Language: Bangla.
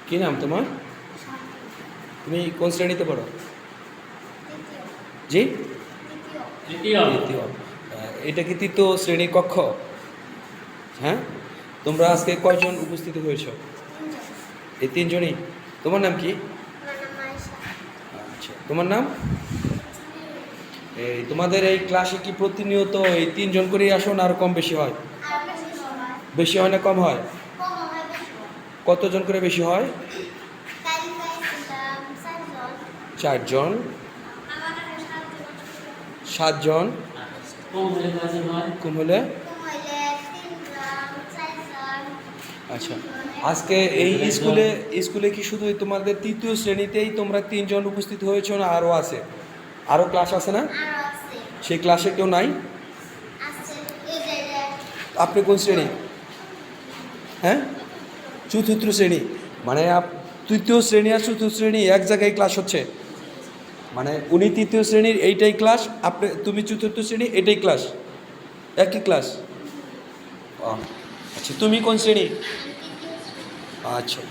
কি নাম তোমার? তুমি কোন শ্রেণীতে পড়ো? জি, তৃতীয়। এটা কি তৃতীয় শ্রেণীর কক্ষ? হ্যাঁ, তোমরা আজকে কয়জন উপস্থিত হয়েছ? এই তিনজনই। তোমার নাম কি? আচ্ছা, তোমার নাম? এই তোমাদের এই ক্লাসে কি প্রতিনিয়ত এই তিনজন করেই আসো না আরো কম বেশি হয়? বেশি হয় না কম হয়? কতজন করে বেশি হয়? চারজন, সাতজন, কম হলে? আচ্ছা, আজকে এই স্কুলে কি শুধু তোমাদের তৃতীয় শ্রেণীতেই তোমরা তিনজন উপস্থিত হয়েছো না আরও আছে? আরও ক্লাস আছে না? সেই ক্লাসে কেউ নাই? আপনি কোন শ্রেণী? হ্যাঁ, চতুর্থ শ্রেণী। মানে তৃতীয় শ্রেণী আর চতুর্থ শ্রেণী এক জায়গায় ক্লাস হচ্ছে? মানে উনি তৃতীয় শ্রেণীর এইটাই ক্লাস, তুমি চতুর্থ শ্রেণী এটাই ক্লাস, একই ক্লাস? আচ্ছা, তুমি কোন শ্রেণী? আচ্ছা।